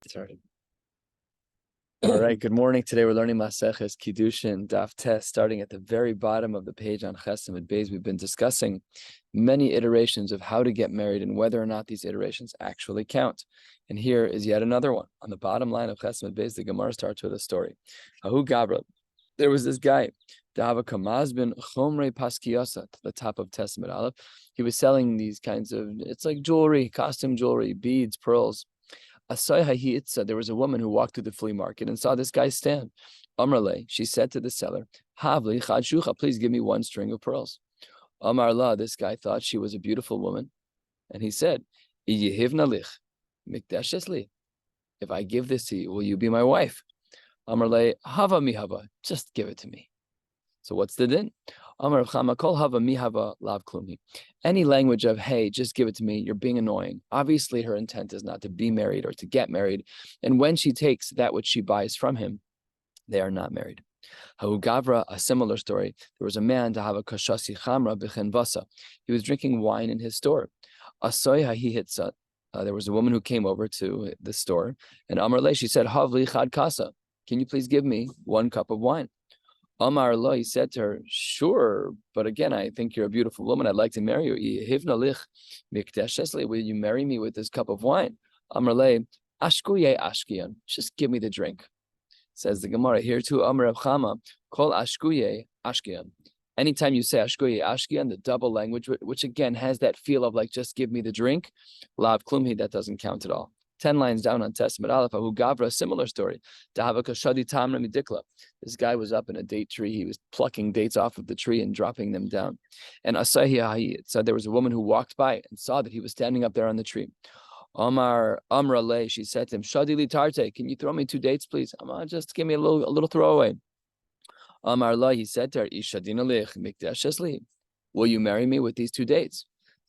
Started. All right, good morning. Today we're learning Maseches, Kiddushin, Daf Test, starting at the very bottom of the page on Ches and Beis. We've been discussing many iterations of how to get married and whether or not these iterations actually count. And here is yet another one. On the bottom line of Ches and Beis, the Gemara starts with a story. Ahu Gabra, there was this guy, Dava Kamazbin Chomrei Paskiyasa, to the top of Testament Aleph. He was selling these kinds of, it's like jewelry, costume jewelry, beads, pearls. There was a woman who walked through the flea market and saw this guy stand. Amrle, she said to the seller, Havli chad shucha, please give me one string of pearls. Amarla, this guy thought she was a beautiful woman, and he said, if I give this to you, will you be my wife? Amrle, hava mihava, just give it to me. So what's the din? Amar Chama kol hava mihava lav klumi. Any language of, hey, just give it to me, you're being annoying. Obviously, her intent is not to be married or to get married. And when she takes that which she buys from him, they are not married. Hahu Gavra, a similar story. There was a man to have a kashasi chamra b'chen vasa. He was drinking wine in his store. Asoy hahihitza. There was a woman who came over to the store, and Amar Le, she said, Havli chad kasa. Can you please give me one cup of wine? Amar lo, he said to her, sure, but again, I think you're a beautiful woman. I'd like to marry you. Will you marry me with this cup of wine? Amar le, ashkuye ashkiyan. Just give me the drink. Says the Gemara here too. Amar Reb Chama, kol ashkuye ashkiyan. Anytime you say ashkuye ashkiyan, the double language, which again has that feel of like just give me the drink, lav klumhi, that doesn't count at all. 10 lines down on Testament Aleph, Ahu Gavra, a similar story. This guy was up in a date tree. He was plucking dates off of the tree and dropping them down. And Asahi said there was a woman who walked by and saw that he was standing up there on the tree. Amra Le, she said to him, Shadili Tarte, can you throw me 2 dates, please? Just give me a little throwaway. Amar La, he said to her, will you marry me with these 2 dates?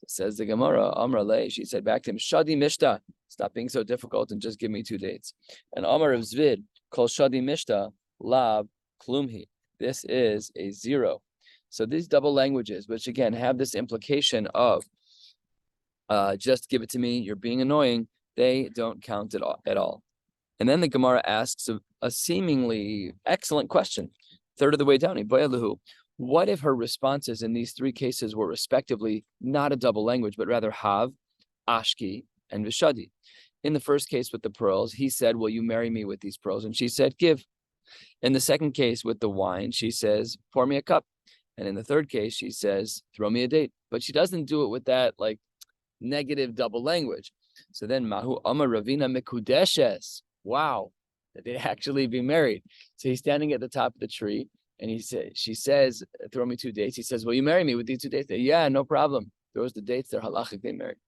Says the Gemara, Amra Le, she said back to him, Shadi Mishta, stop being so difficult and just give me 2 dates. And Amar of Zvid, called Shadi Mishta, Lab Klumhi. This is a 0. So these double languages, which again have this implication of just give it to me, you're being annoying, they don't count at all. And then the Gemara asks a seemingly excellent question, third of the way down. What if her responses in these 3 cases were respectively not a double language, but rather Hav, Ashki, and Vishadi? In the first case with the pearls, he said, will you marry me with these pearls? And she said, give. In the second case with the wine, she says, pour me a cup. And in the third case, she says, throw me a date. But she doesn't do it with that like negative double language. So then, Mahu Amar Ravina Mekudeshes. Wow, that they'd actually be married. So he's standing at the top of the tree. And she says, throw me 2 dates. He says, will you marry me with these 2 dates? Yeah, no problem. Those are the dates. They're halachic. They married.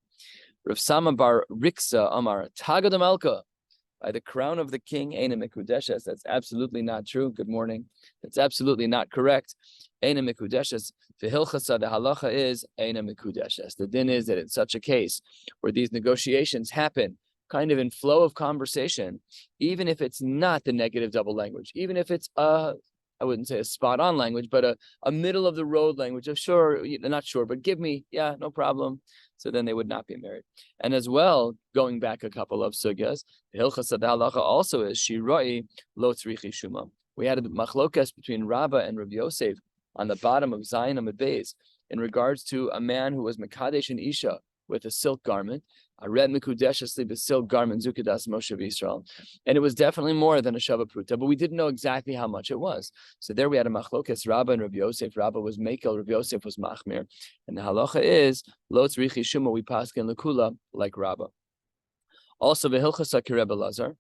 Rav Sama bar Riksa Amar Tagad Amalka. By the crown of the king, Eina Mikudeshes. That's absolutely not true. Good morning. That's absolutely not correct. Eina Mikudeshes. V'hilchasa, the halacha is Eina Mikudeshes. The din is that in such a case where these negotiations happen kind of in flow of conversation, even if it's not the negative double language, even if it's I wouldn't say a spot-on language, but a middle-of-the-road language of sure, not sure, but give me, yeah, no problem. So then they would not be married. And as well, going back a couple of sugyas, the Hilchas Halacha also is Shiroi Lo Tzrichi Shuma. We had a machlokas between Rabbah and Rabbi Yosef on the bottom of Zayin Amud Beis in regards to a man who was Mekadesh and Isha with a silk garment. I read Mikudeshesli b'silk garment Zukadas Moshe Yisrael, and it was definitely more than a Shava Pruta, but we didn't know exactly how much it was. So there we had a machlokas, Rabbah and Rabbi Yosef. Rabbah was Mekel, Rabbi Yosef was Machmir, and the halacha is Lo Tzrichi Shuma. We paskin lekula like Rabbah. Also v'hilchasa Rebbe Lazar.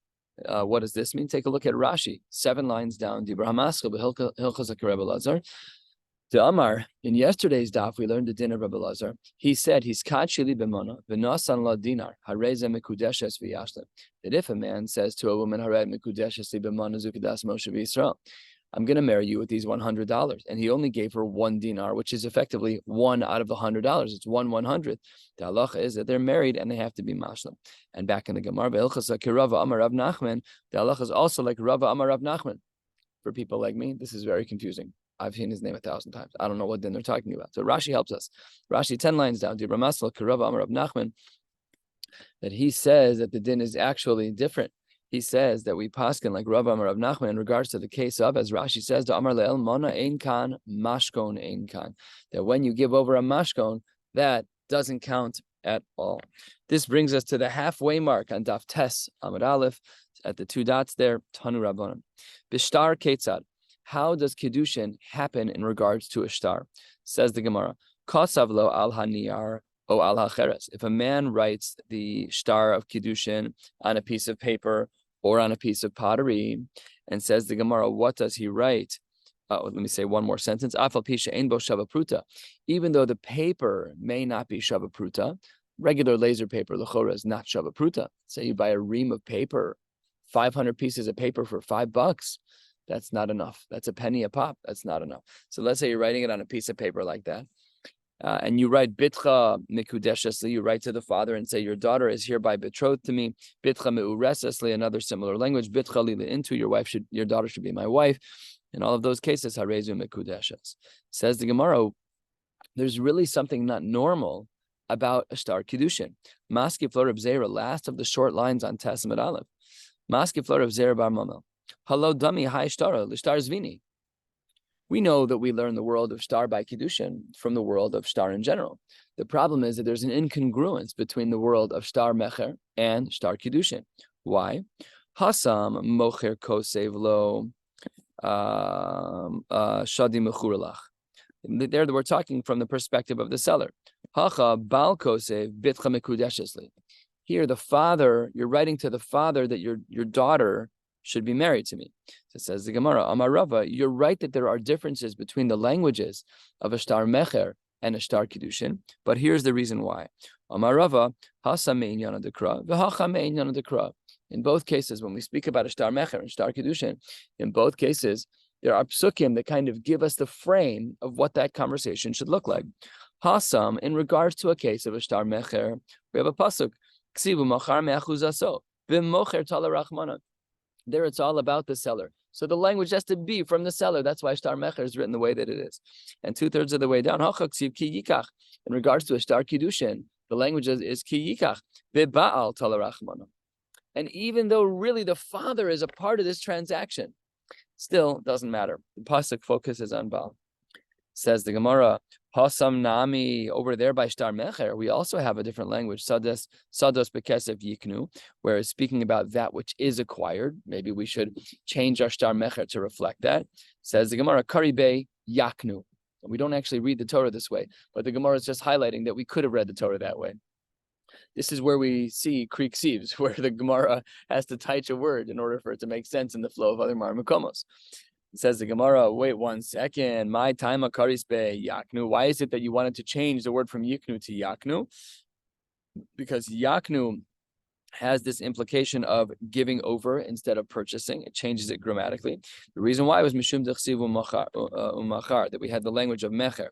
What does this mean? Take a look at Rashi, 7 lines down. Dibra Hamaschel v'hilchasa Rebbe Lazar. The Amar, in yesterday's daf, we learned the din of Rabbi Lazar. He said, "He's kachili b'mona v'nasan la dinar hareze mekudeshes v'yashlim." That if a man says to a woman, "Hared mekudeshes li b'mona zukadas Moshe v'Yisrael," I'm going to marry you with these $100, and he only gave her 1 dinar, which is effectively 1 out of the $100. It's 1/100th. The halacha is that they're married and they have to be mashlim. And back in the Gemara, Be'ilchasa kirava Amar Rav Nachman, the halacha is also like Rava Amar Rav Nachman. For people like me, this is very confusing. I've seen his name 1,000 times. I don't know what din they're talking about. So Rashi helps us. Rashi 10 lines down. Dibra Masla Karav Amar Rav Nachman, that he says that the din is actually different. he says that we paskin like Rav Amar of Nachman in regards to the case of, as Rashi says, the Amar le'el mona ein kan, mashkon ein kan, that when you give over a mashkon, that doesn't count at all. This brings us to the halfway mark on Daf Tes Amud Aleph, at the 2 dots there, Tanu Rabbanan. Bishtar Ketzad. How does Kiddushin happen in regards to a shtar? Says the Gemara, Kosav lo al haniyar o al hacheres. If a man writes the shtar of Kiddushin on a piece of paper or on a piece of pottery, and says the Gemara, what does he write? Let me say one more sentence. Afal pisha ein bo shava pruta. Even though the paper may not be shava pruta, regular laser paper, l'chora, is not shava pruta. Say you buy a ream of paper, 500 pieces of paper for $5. That's not enough. That's a penny a pop. That's not enough. So let's say you're writing it on a piece of paper like that. And you write bitcha mikudeshesli, you write to the father and say, your daughter is hereby betrothed to me. Bitcha meuresesli, another similar language. Bitcha lila into, your daughter should be my wife. In all of those cases, harezu mikudeshes. Says the Gemara, there's really something not normal about a shtar kiddushin. Maski flor of zera, last of the short lines on Tessamid Aleph. Maski flor of zera bar mamel. Hello, dummy, hi shtara, l'shtar zvini. We know that we learn the world of shtar by Kiddushin from the world of shtar in general. The problem is that there's an incongruence between the world of shtar mecher and shtar Kiddushin. Why? Hasam mocher kosev lo shadi mechuralach. There we're talking from the perspective of the seller. Hacha bal kosev bitcha mekudeshesli. Here, the father, you're writing to the father that your daughter should be married to me. So it says the Gemara, Amar Rava, you're right that there are differences between the languages of a shtar mecher and a shtar kiddushin, but here's the reason why. Amar Rava, hasa me'inyan dekra, v'hacha me'inyan dekra. In both cases, when we speak about a shtar mecher and shtar kiddushin, in both cases, there are psukim that kind of give us the frame of what that conversation should look like. Hasam, in regards to a case of a shtar mecher, we have a pasuk, ksivu machar me'achuzaso, v'mocher tala rachmana. There it's all about the seller. So the language has to be from the seller. That's why shtar mecher is written the way that it is. And 2/3 of the way down, in regards to a shtar kiddushin, the language is ki yikach, v'ba'al tala rachmana. And even though really the father is a part of this transaction, still doesn't matter. The pasuk focuses on Baal. Says the Gemara, Hasam Nami, over there by Shtar Mecher, we also have a different language, Sados Bekesef Yiknu, where it's speaking about that which is acquired. Maybe we should change our Shtar Mecher to reflect that. Says the Gemara, Karibe Yaknu. We don't actually read the Torah this way, but the Gemara is just highlighting that we could have read the Torah that way. This is where we see Creek Sieves, where the Gemara has to touch a word in order for it to make sense in the flow of other Marmakomos. Says the Gemara, wait 1 second. My time akarisbe yaknu. Why is it that you wanted to change the word from yiknu to yaknu? Because yaknu has this implication of giving over instead of purchasing. It changes it grammatically. The reason why was mishum dechsivu umachar, that we had the language of mecher.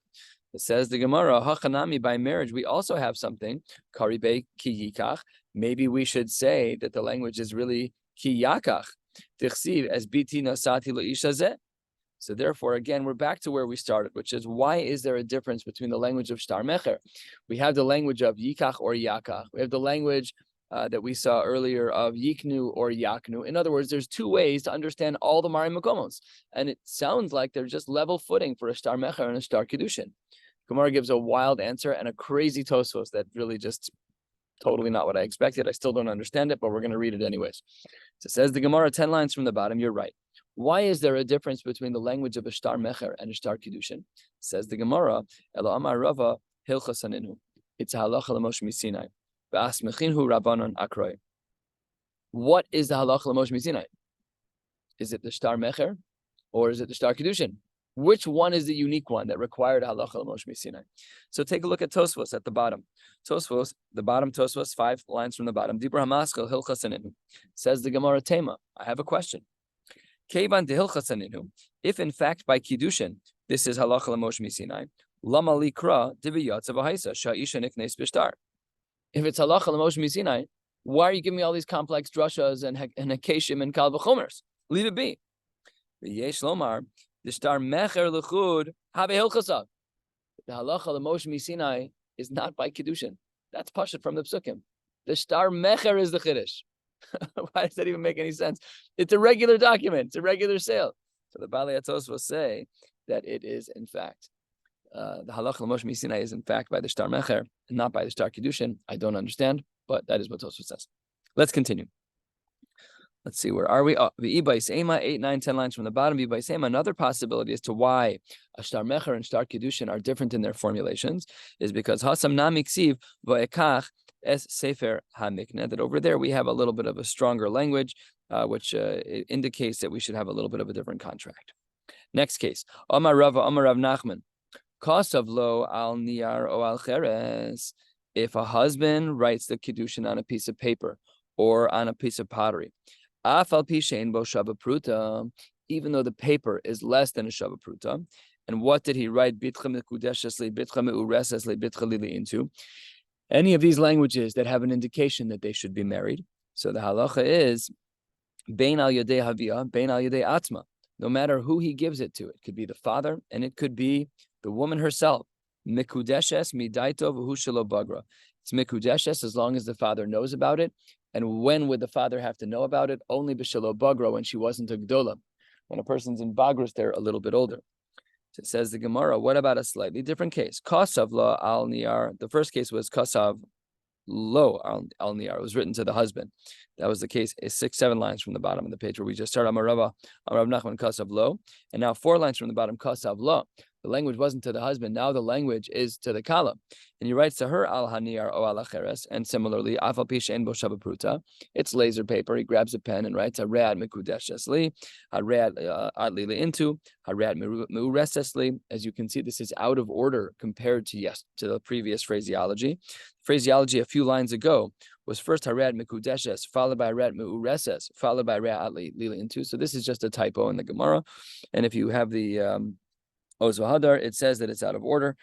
It says the Gemara, hachanami, by marriage, we also have something, karibe ki yikach. Maybe we should say that the language is really ki yakach. As biti nasati lo. So therefore, again, we're back to where we started, which is why is there a difference between the language of shtar mecher? We have the language of yikach or yakach. We have the language that we saw earlier of yiknu or yaknu. In other words, there's 2 ways to understand all the Mari Makomos, and it sounds like they're just level footing for a shtar mecher and a shtar kiddushin. Gemara gives a wild answer and a crazy Tosfos that really just totally not what I expected. I still don't understand it, but we're going to read it anyways. So it says the Gemara, 10 lines from the bottom, you're right. Why is there a difference between the language of a shtar mecher and a shtar kiddushin? Says the Gemara, Elo amar Rava hilchasaninu. It's a halacha l'Moshe Misinai. V'asmechinhu rabbanon akroi. What is the halacha l'Moshe Misinai? Is it the shtar mecher or is it the shtar kiddushin? Which one is the unique one that required halacha l'Moshe Misinai? So take a look at Tosfos at the bottom. Tosfos, the bottom Tosfos, 5 lines from the bottom. Dibra hamaskal hilchasaninu. Says the Gemara Tema. I have a question. Kevan de hilchasaninu. If in fact by kiddushin this is halacha l'Moshe Misinai, lama likra diviyatza v'haisa sha'isha niknes b'shtar. If it's halacha l'Moshe Misinai, why are you giving me all these complex drushas and hekeshim and kal v'chomers? Leave it be. V'yesh lomar. The shtar mecher lechud have hilchasa. The halacha l'Moshe Misinai is not by kiddushin. That's pashut from the psukim. The shtar mecher is the chiddush. Why does that even make any sense? It's a regular document. It's a regular sale. So the Balei Atos will say that it is, in fact, the halacha l'moshe misinai is, in fact, by the shtar mecher and not by the shtar kiddushin. I don't understand, but that is what Tosfos says. Let's continue. Let's see, where are we? The Ibais Ema, 8, 9, 10 lines from the bottom. Ibais Ema, another possibility as to why a shtar mecher and shtar kiddushin are different in their formulations is because Hasam Nami Ksiv V'ekach Es Sefer HaMikneh, that over there we have a little bit of a stronger language, which indicates that we should have a little bit of a different contract. Next case, Amar Rav Nachman, Kosav lo al niyar o al cheres. If a husband writes the kiddushin on a piece of paper or on a piece of pottery, afal pi shein bo shava pruta, even though the paper is less than a shava pruta, and what did he write? Bitcha mekudeshesli, bitcha meuresesli, bitcha lili into any of these languages that have an indication that they should be married. So the halacha is bein al yadei havia, bein al yadei atma. No matter who he gives it to, it could be the father and it could be the woman herself. Mikudeshes midaito v'hu shelo bagra. It's mikudeshes as long as the father knows about it. And when would the father have to know about it? Only b'shelo bagra, when she wasn't a gdola. When a person's in bagros, they're a little bit older. So it says the Gemara, what about a slightly different case? Kosav lo al niyar. The first case was kosav lo al niyar. It was written to the husband. That was the case. It's 6, 7 lines from the bottom of the page where we just started. Amar Rav Nachman kosav lo, and now 4 lines from the bottom kosav lo. The language wasn't to the husband. Now the language is to the kala. And he writes to her, al haniyar o al acheres. And similarly, afal pi she'en bo shava pruta. It's laser paper. He grabs a pen and writes, haread mikudeshesli, haread adli into, haread meuresesli. As you can see, this is out of order compared to the previous phraseology. Phraseology a few lines ago was first haread mikudeshes, followed by haread meureses, followed by haread adli into. So this is just a typo in the Gemara. And if you have the Oz v'Hadar, it says that it's out of order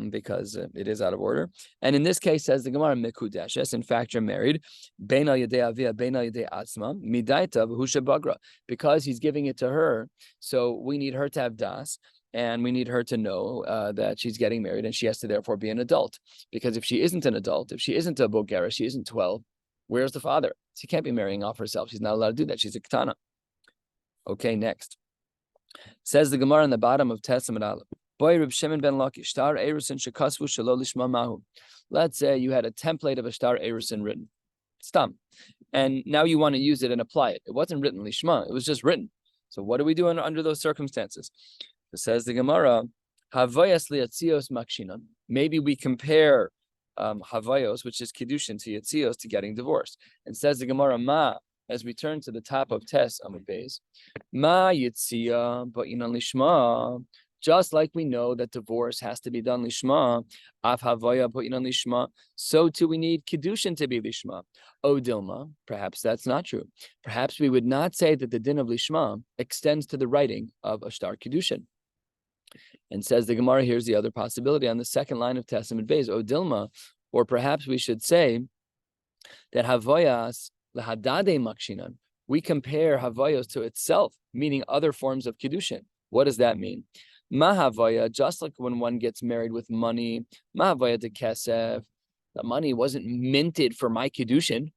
because it is out of order. And in this case, says the Gemara, Mikudeshes, in fact, you're married, Bein al yedei avia, Bein al yedei atzma, Midaita v'husha bagra, because he's giving it to her. So we need her to have das, and we need her to know that she's getting married, and she has to therefore be an adult. Because if she isn't an adult, if she isn't a Bulgara, she isn't 12, where's the father? She can't be marrying off herself. She's not allowed to do that. She's a ketana. Okay, next. Says the Gemara in the bottom of Testament Aleph. Boy, Reb Shimon ben Lakish, Shtar Erusin Shekasvu Shelo Lishma Mahu. Let's say you had a template of a Shtar Erusin written. Stam. And now you want to use it and apply it. It wasn't written Lishma, it was just written. So what do we do under those circumstances? It says the Gemara, Havayas liatzios makshinan. Maybe we compare Havayos, which is Kiddushin, to Yatzios, to getting divorced. And says the Gemara, Ma, as we turn to the top of Tes Amud Beis, Ma Yitzia Ba'inan Lishma, just like we know that divorce has to be done Lishma, Af Havaya Ba'inan Lishma, so too we need Kiddushin to be Lishma. O Dilma, perhaps that's not true. Perhaps we would not say that the din of Lishma extends to the writing of a shtar Kiddushin. And says the Gemara, here's the other possibility on the second line of Tes Amud Beis, O Dilma, or perhaps we should say that Havayas Lahadade makshinan. We compare havayos to itself, meaning other forms of kiddushin. What does that mean? Mahavaya, just like when one gets married with money, Mahavaya de kesef, the money wasn't minted for my kiddushin.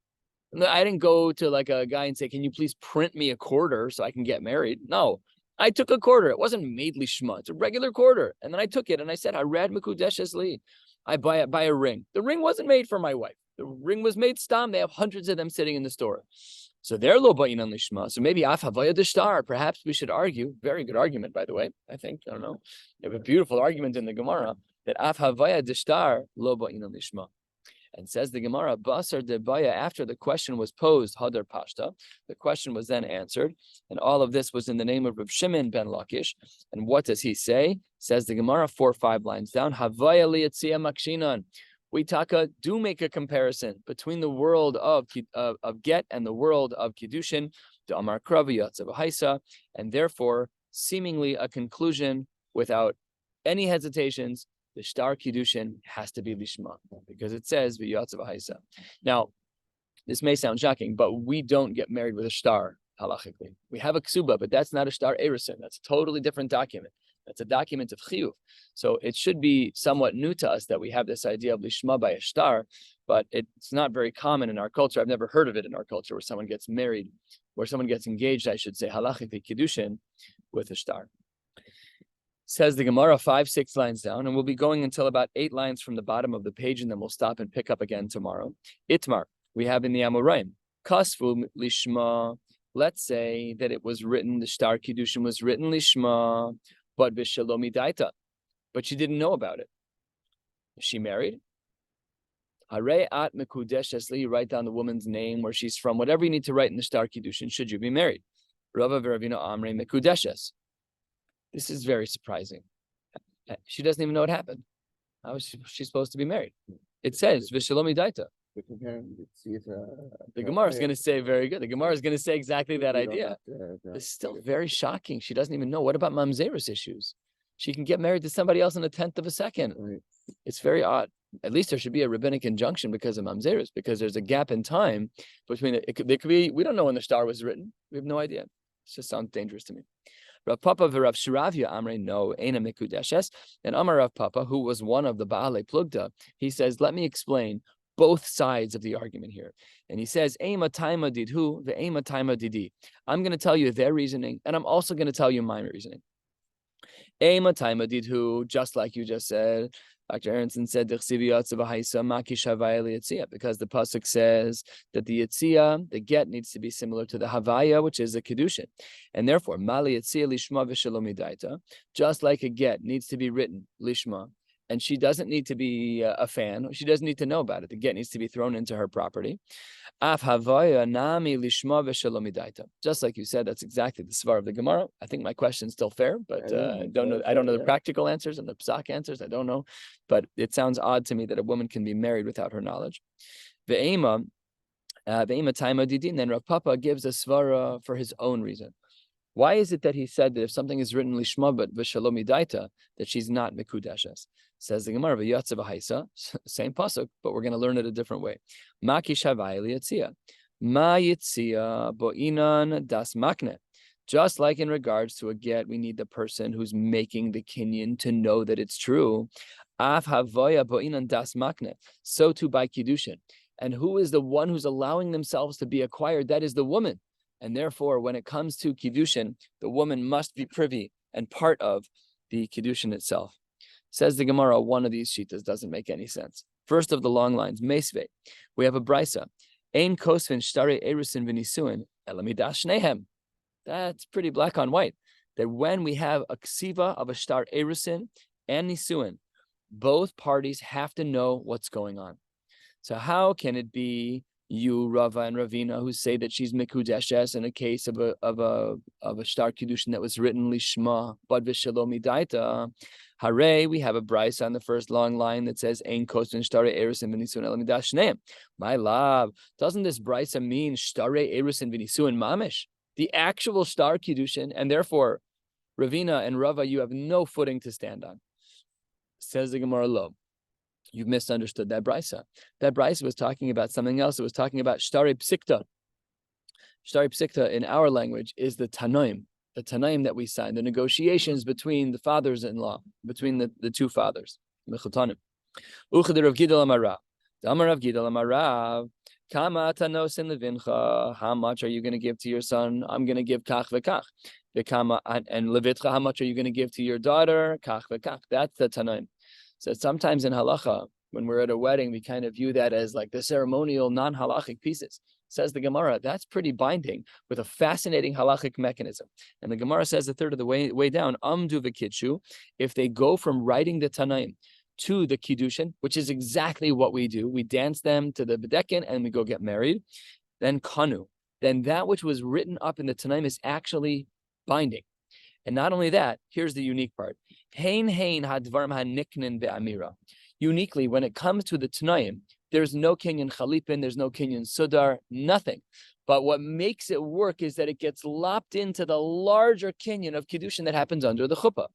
I didn't go to like a guy and say, can you please print me a quarter so I can get married? No, I took a quarter. It wasn't made lishma. It's a regular quarter. And then I took it and I said, Haread mikudeshes li. I buy a ring. The ring wasn't made for my wife. The ring was made stam. They have hundreds of them sitting in the store. So they're lo ba'inan lishma. So maybe af havaya deshtar. Perhaps we should argue. Very good argument, by the way. I think, I don't know. You have a beautiful argument in the Gemara that af havaya deshtar lo ba'inan lishma. And says the Gemara, basar debaya, after the question was posed, hadar pashta, the question was then answered. And all of this was in the name of Reb Shimon ben Lakish. And what does he say? Says the Gemara 4 or 5 lines down, havaya liyatzia makshinan. We do make a comparison between the world of get and the world of kiddushin, the amar kravi yatzav haisa, and therefore seemingly a conclusion without any hesitations. The shtar kiddushin has to be lishma because it says v'yatzav haisa. Now, this may sound shocking, but we don't get married with a shtar halachically. We have a ksuba, but that's not a shtar erusin. That's a totally different document. That's a document of chiyuv. So it should be somewhat new to us that we have this idea of lishma by a shtar, but it's not very common in our culture. I've never heard of it in our culture where someone gets married, where someone gets engaged, I should say, halachically Kiddushin with a shtar. Says the Gemara 5-6 lines down, and we'll be going until about 8 lines from the bottom of the page, and then we'll stop and pick up again tomorrow. Itmar, we have in the Amoraim, Kasvu lishma. Let's say that it was written, the shtar Kiddushin was written lishma, but v'shalomi daita, but she didn't know about it. Is she married? Hare at mekudeshes li, you write down the woman's name, where she's from, whatever you need to write in the shtar Kiddushin. Should you be married? Rava v'Ravina amrei mekudeshes. This is very surprising. She doesn't even know what happened. How is she supposed to be married? It says v'shalomi daita. The Gemara is going to say very good. The Gemara is going to say exactly that idea. It's still very shocking. She doesn't even know. What about mamzerus issues? She can get married to somebody else in a tenth of a second. Right. It's very odd. At least there should be a rabbinic injunction because of mamzerus, because there's a gap in time between it. There could be. We don't know when the shtar was written. We have no idea. It just sounds dangerous to me. Rav Papa v'Rav Shiravya Amrei no Eina Mikudeshes, and Amar Rav Papa, who was one of the Baalei Plugda, he says, let me explain both sides of the argument here. And he says, Eima Taima Didhu, the Eima Taima Didi. I'm going to tell you their reasoning, and I'm also going to tell you my reasoning. Eima Taima Didhu, just like you just said. Dr. Aronson said, because the pasuk says that the yitzia, the get, needs to be similar to the havaya, which is a kiddushin, and therefore mali yitzia lishma v'shalomi daita, just like a get needs to be written lishma, and she doesn't need to be a fan. She doesn't need to know about it. The get needs to be thrown into her property. Af havaya nami lishma v'shalomi daita. Just like you said, that's exactly the svar of the Gemara. I think my question's still fair, but I don't know the practical answers and the psak answers. I don't know, but it sounds odd to me that a woman can be married without her knowledge. Ve'ema taima didin. Then Rav Papa gives a svara for his own reason. Why is it that he said that if something is written lishma but v'shalomi daita, that she's not mikudeshes? Says the Gemara, v'yatsa v'haisa, same pasuk, but we're going to learn it a different way. Ma kishavai liyatzia, ma yitzia bo'inan das makne. Just like in regards to a get, we need the person who's making the kinyan to know that it's true. Af havoya bo'inan das makne. So too by kiddushin. And who is the one who's allowing themselves to be acquired? That is the woman. And therefore, when it comes to Kiddushin, the woman must be privy and part of the Kiddushin itself. Says the Gemara, one of these shitas doesn't make any sense. First of the long lines, Meisve, we have a brisa. Ein kosvin shtare erusin v'nisuin elamidas shnehem. That's pretty black on white. That when we have a ksiva of a shtar erusin and nisuin, both parties have to know what's going on. So how can it be you, Rava and Ravina, who say that she's mikudeshes in a case of a shtar kiddushin that was written lishma but v'shalomi daita? Hare, we have a brisa on the first long line that says ein kosvin shtare erusin v'nisuin elamidas shneim. My love, doesn't this brisa mean shtare erusin v'nisuin mamish, the actual shtar kiddushin? And therefore, Ravina and Rava, you have no footing to stand on. Says the Gemara, lo. You've misunderstood that brisa. That brisa was talking about something else. It was talking about shtare psikta. Shtare psikta in our language is the tanaim that we sign, the negotiations between the fathers-in-law, between the two fathers. Mechutanim. Uchad Rav Gidal Amarav. Amar Rav Gidal Amarav. Kama tanos in levincha. How much are you going to give to your son? I'm going to give kach v'kach. V'kama and levitcha. How much are you going to give to your daughter? Kach v'kach. That's the tanaim. So sometimes in halacha, when we're at a wedding, we kind of view that as like the ceremonial, non-halachic pieces. Says the Gemara, that's pretty binding with a fascinating halachic mechanism. And the Gemara says a third of the way down, amdu v'kidshu, if they go from writing the Tanaim to the Kiddushin, which is exactly what we do, we dance them to the Bedekin and we go get married, then kanu, then that which was written up in the Tanaim is actually binding. And not only that, here's the unique part. Uniquely, when it comes to the Tanaim, there's no kinyan chalipin, there's no kinyan sudar, nothing. But what makes it work is that it gets lopped into the larger kinyan of Kiddushin that happens under the chuppah.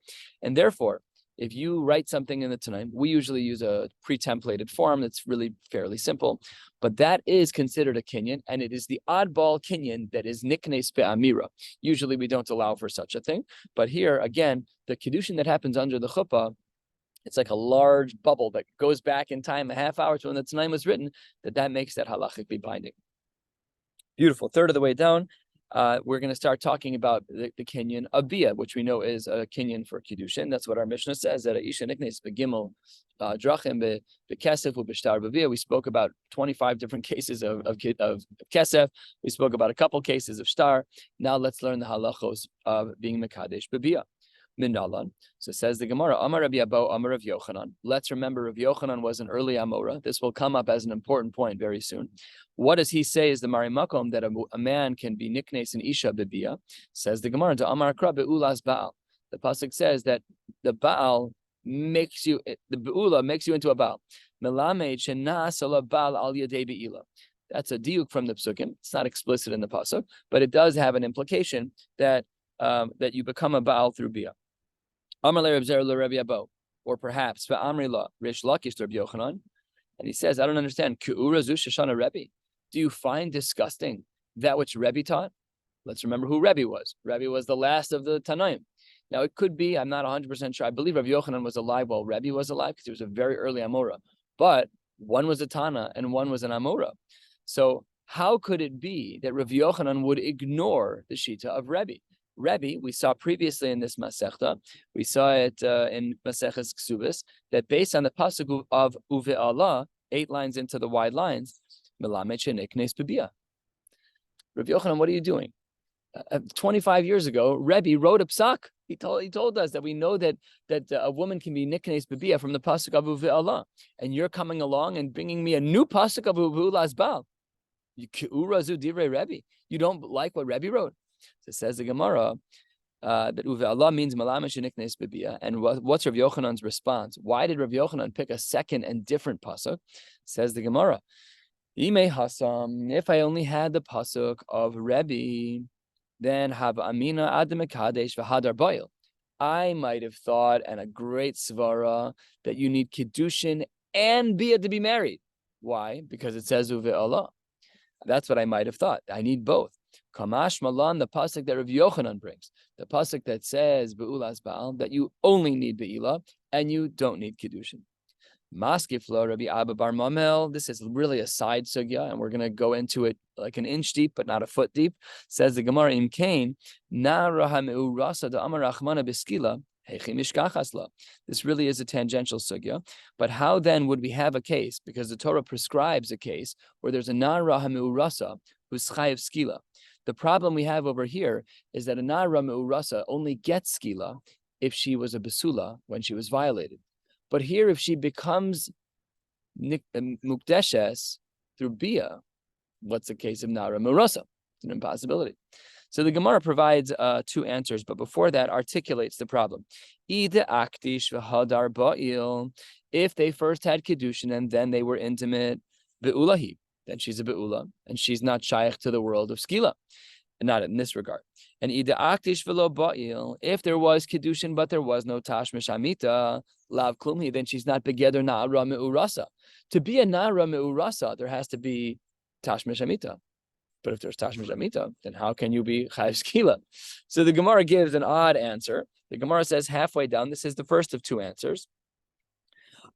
And therefore, if you write something in the Tanaim, we usually use a pre-templated form that's really fairly simple, but that is considered a kinyan, and it is the oddball kinyan that is niknes be'amira. Usually we don't allow for such a thing, but here, again, the Kiddushin that happens under the chuppah, it's like a large bubble that goes back in time a half hour to when the Tanaim was written, that makes that halachically binding. Beautiful. Third of the way down, we're going to start talking about the kinyan of bia, which we know is a kinyan for Kiddushin. That's what our Mishnah says, that Isha Niknes begimel drachim bekesef ubishtar b'bia. We spoke about 25 different cases of kesef. We spoke about a couple cases of shtar. Now let's learn the halachos of being mekadesh b'bia. Mindalan. So says the Gemara, Amar Rabbi Abo, Amar Rav Yochanan. Let's remember Rav Yochanan was an early Amora. This will come up as an important point very soon. What does he say is the Mari Makom that a man can be niknes in Isha bebia? Says the Gemara, to Amar Kra be'ulas Baal. The pasuk says that the Baal makes you, the Be'ula makes you into a Baal. Melamed shenas ala Baal al yadei be'ila. That's a diuk from the psukim. It's not explicit in the pasuk, but it does have an implication that that you become a Baal through bia. Amar le Reb Zer le Rabbi Abo, or perhaps ve'amri la Rish Lakish to Rabbi Yochanan, and he says, I don't understand. Ke'ura zu sheshana Rebbe. Do you find disgusting that which Rebbe taught? Let's remember who Rebbe was. Rebbe was the last of the Tanaim. Now it could be, I'm not 100% sure. I believe Rabbi Yochanan was alive while Rebbe was alive because he was a very early Amora. But one was a Tana and one was an Amora. So how could it be that Rabbi Yochanan would ignore the Shita of Rebbe? Rebbe, we saw previously in this Masechta, we saw it in Maseches Ksubis, that based on the pasuk of Uve Allah, 8 lines into the wide lines, Melamed sheniknes bebia. Rabbi Yochanan, what are you doing? 25 years ago, Rebbe wrote a psak. He told us that we know that a woman can be niknes bebia from the pasuk of Uve Allah, and you're coming along and bringing me a new pasuk of Uve Allah's Baal. You don't like what Rebbe wrote. So it says the Gemara that Uve Allah means Malamesh Niknes Bibia. And what's Rav Yochanan's response? Why did Rav Yochanan pick a second and different pasuk? Says the Gemara, Ime Hasam, if I only had the pasuk of Rebbe, then have Amina Adam Kadesh v'Hadar Boil. I might have thought, and a great svara, that you need Kiddushin and Bia to be married. Why? Because it says Uve Allah. That's what I might have thought. I need both. Kamash Malan, the pasuk that Rav Yochanan brings, the pasuk that says Be'ulas Baal, that you only need Be'ila and you don't need Kiddushin. Maskiflo Rabbi Abba Bar Mamel, this is really a side sugya, and we're going to go into it like an inch deep, but not a foot deep. Says the Gemara in Cain, Na Raham Rasa da Amar Rachmana Beskila. This really is a tangential sugya, but how then would we have a case, because the Torah prescribes a case where there's a Na'ara Ha'me'urasa who's chayav skila. The problem we have over here is that a Na'ara Me'urasa only gets skila if she was a besula when she was violated. But here, if she becomes mukdeshes through bia, what's the case of Na'ara Me'urasa? It's an impossibility. So the Gemara provides 2 answers, but before that articulates the problem. If they first had Kiddushin and then they were intimate, be'ulahi, then she's a be'ula, and she's not shaykh to the world of skila, not in this regard. And if there was Kiddushin but there was no tashmish amita, lav klumhi, then she's not begeder na'ara me'urasa. To be a na'ara me'urasa, there has to be tashmish amita. But if there's tashmish amita, then how can you be chayav skila? So the Gemara gives an odd answer. The Gemara says halfway down, this is the first of 2 answers.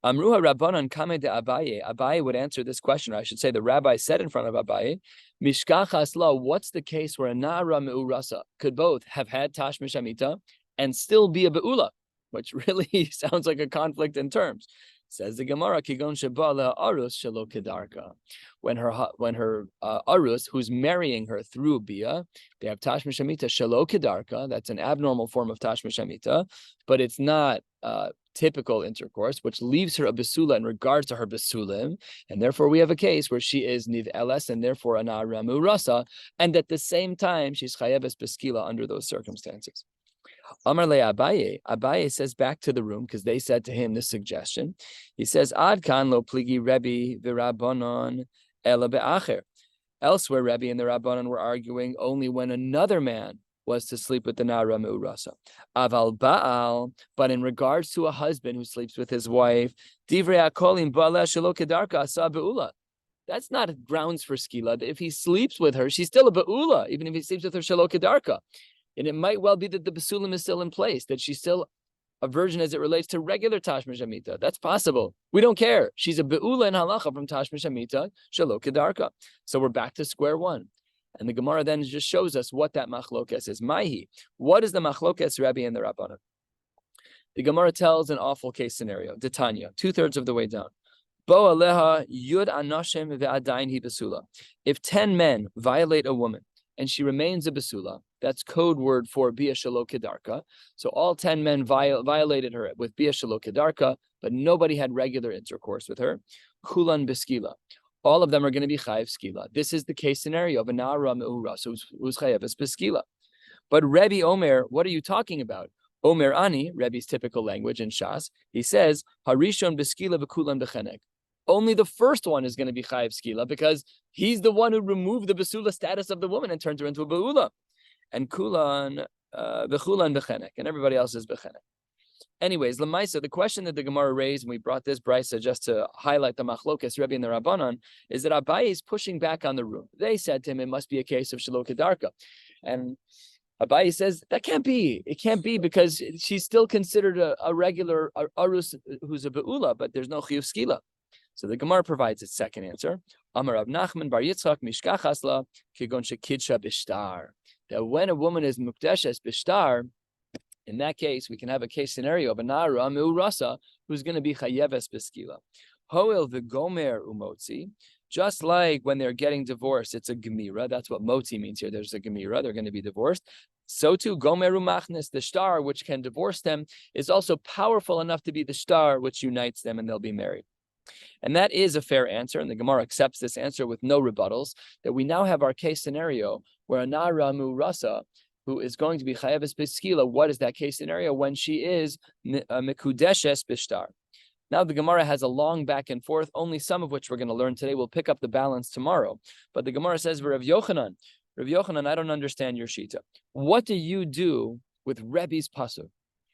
Amruha Rabbanan Kame de Abaye. Abaye would answer this question, or I should say the rabbi said in front of Abaye, Mishkachas la, what's the case where a Na'ara Me'urasa could both have had tashmish amita and still be a be'ula, which really sounds like a conflict in terms. Says the Gemara, Kigon Shebala Arus Shelo Kedarka. When her Arus, who's marrying her through Bia, they have Tashmish Amita Shelo Kedarka. That's an abnormal form of Tashmish Amita, but it's not typical intercourse, which leaves her a Besula in regards to her Besulim. And therefore, we have a case where she is Niv Eles and therefore an Aramu Rasa, and at the same time, she's Chayeves Beskila under those circumstances. Amar le Abaye. Abaye says back to the room because they said to him this suggestion. He says, Ad kan lo pligi Rebbe v'Rabbanon ela be'acher. Elsewhere, Rebbe and the Rabbanon were arguing only when another man was to sleep with the Nara Me'urasa. Aval Baal, but in regards to a husband who sleeps with his wife, Divrei HaKolim Ba'aleh Shelo Kedarka Asa Be'ula. That's not grounds for skila. If he sleeps with her, she's still a Be'ula, even if he sleeps with her Shelo Kedarka. And it might well be that the Basulim is still in place, that she's still a virgin as it relates to regular Tashmish Amita. That's possible. We don't care. She's a Be'ula in halacha from Tashmish Amita, Shelo Kedarka. So we're back to square one. And the Gemara then just shows us what that machlokes is. Maihi. What is the machlokes Rabbi and the Rabbanan? The Gemara tells an awful case scenario. Detanya, 2/3 of the way down. Bo aleha yud anashim ve'adayin hi basula. If 10 men violate a woman and she remains a basula, that's code word for bia shelo kedarka. So all 10 men violated her with bia shelo kedarka, but nobody had regular intercourse with her. Kulan beskila. All of them are going to be chayiv skila. This is the case scenario of a na'ara me'uras who's chayiv es beskila. But Rebbe Omer, what are you talking about? Omer ani, Rebbe's typical language in Shas, he says harishon beskila v'kulan b'chenek. Only the first one is going to be chayiv skila because he's the one who removed the basula status of the woman and turned her into a beula, and kulan v'chulan b'chenek, and everybody else is b'chenek. Anyways, Lamaisa, the question that the Gemara raised, and we brought this brisa just to highlight the machlokes Rebbe and the Rabbanan, is that Abaye is pushing back on the room. They said to him, it must be a case of Shelo Kedarka. And Abaye says, that can't be. It can't be because she's still considered a regular arus who's a be'ula, but there's no chiyuv skila. So the Gemara provides its second answer. Amar Rav Nachman bar Yitzchak mishkachas la kigon shekidsha bishtar. That when a woman is mukdeshes bishtar, in that case, we can have a case scenario of a nara me'urasa who's going to be chayeves beskila. Hoel v'gomer umotzi, just like when they're getting divorced, it's a gemira. That's what motzi means here. There's a gemira. They're going to be divorced. So too, gomer umachnes, the star which can divorce them, is also powerful enough to be the star which unites them, and they'll be married. And that is a fair answer, and the Gemara accepts this answer with no rebuttals. That we now have our case scenario where a nara me'urasa who is going to be chayeves beskila. What is that case scenario? When she is mekudeshes bishtar. Now the Gemara has a long back and forth, only some of which we're going to learn today. We'll pick up the balance tomorrow. But the Gemara says, Rav Yochanan, I don't understand your shita. What do you do with Rebbe's pasuk?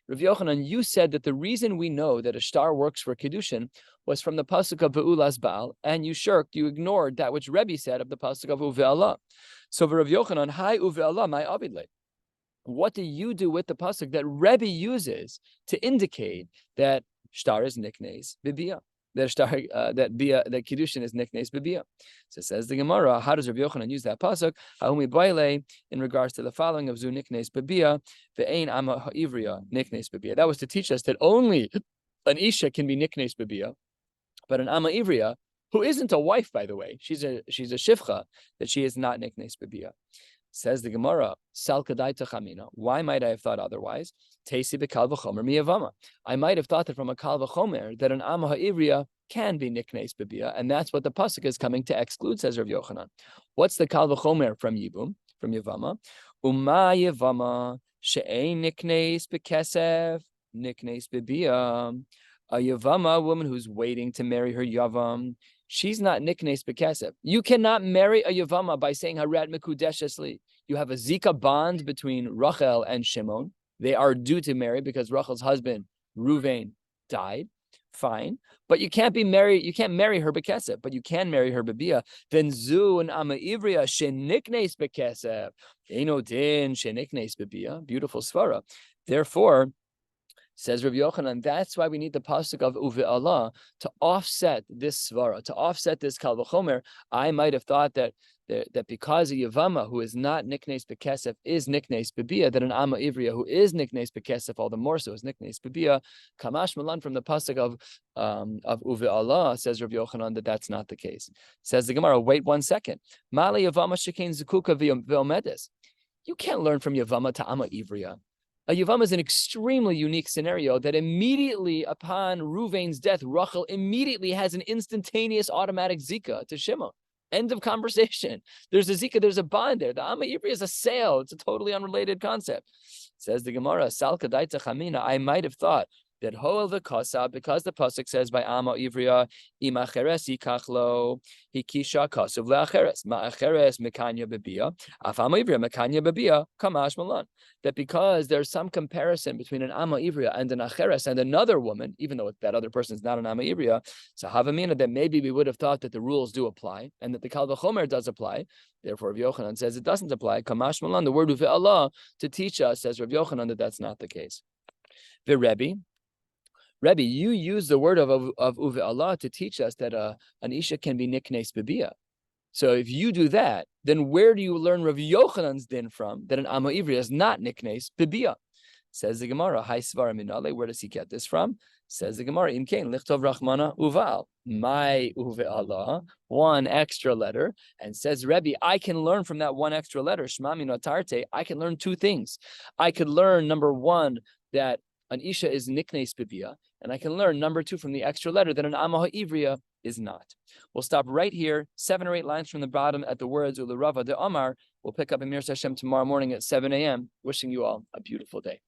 Rav Yochanan, you said that the reason we know that a star works for Kiddushin was from the pasuk of Be'ulas Baal, and you ignored that which Rebbe said of the pasuk of Uve'allah. So Rav Yochanan, hi Uve'allah, my avidle. What do you do with the pasuk that Rebbe uses to indicate that shtar is niknes bibia, that Kiddushin is niknes bibia? So says the Gemara, how does Rabbi Yochanan use that pasuk? Ha'umi baile in regards to the following of zu niknes bibia, ve'ein ama ha'ivriya niknes bibia. That was to teach us that only an isha can be niknes bibia, but an ama ivriya, who isn't a wife, by the way, she's a shifcha, that she is not niknes bibia. Says the Gemara, Sal Kadaita Chamina. Why might I have thought otherwise? Teisi bekal v'chomer miyavama. I might have thought that from a kal v'chomer that an ama ha'ivriya can be niknes bibia, and that's what the pasuk is coming to exclude, says Rav Yochanan. What's the kal v'chomer from Yibum, from Yavama? Uma Yavama she'ein niknes bekesef niknes bibia. A Yavama, a woman who's waiting to marry her Yavam, she's not niknes bekesef. You cannot marry a Yavama by saying harat mekudeshesli. You have a zika bond between Rachel and Shimon. They are due to marry because Rachel's husband Ruvain died. Fine, but you can't be married. You can't marry her bekesef, but you can marry her bebia. Then zu and ama ivriya sheniknes bekesef. Eino din sheniknes bebia. Beautiful svara. Therefore, says Rav Yochanan, that's why we need the pasuk of Uve'allah to offset this svara, to offset this kal v'chomer. I might have thought that because a Yavama who is not niknes bekesef is niknes bebia, that an ama ivriya who is niknes bekesef all the more so is niknes bebia. Kamash malan from the pasuk of Uve'allah, says Rav Yochanan, that's not the case. Says the Gemara, wait 1 second. Mali Yavama shekein zukuka ve'omedes. You can't learn from Yavama to ama ivriya. A Yavam is an extremely unique scenario that immediately upon Ruvain's death, Rachel immediately has an instantaneous automatic zika to Shimon. End of conversation. There's a zika, there's a bond there. The Amma Ivri is a sale. It's a totally unrelated concept. Says the Gemara, Sal Kadaita Chamina, I might have thought that hoel v'kasa, because the pasuk says by Ama Ivriya, ima cheresi kachlo, hikisha kasuv le'acheres, ma'acheres mekanya bebia, af Ama Ivriya mekanya bebia, kamash malan. That because there's some comparison between an Ama Ivriya and an acheres and another woman, even though that other person is not an Ama Ivriya, so havamina that maybe we would have thought that the rules do apply and that the Kal V'chomer does apply. Therefore, Rav Yochanan says it doesn't apply. Kamash malan, the word uve Allah to teach us, says Rav Yochanan, that that's not the case. The Rebbe, you use the word of uve Allah to teach us that an isha can be niknes bebia. So if you do that, then where do you learn Rav Yochanan's din from that an Ama Ivriya is not niknes bebia? Says the Gemara, Hai Svara Minale, where does he get this from? Says the Gemara, Imkein Lichtov Rachmana Uval, my uve Allah, one extra letter, and says Rebbe, I can learn from that one extra letter, Shma Min Atarte, I can learn two things. I could learn, number one, that an isha is niknes bebia, and I can learn, number two, from the extra letter that an Ama Ivriya is not. We'll stop right here, 7 or 8 lines from the bottom at the words Ulu Rava de Amar. We'll pick up Amir Hashem tomorrow morning at 7 a.m. Wishing you all a beautiful day.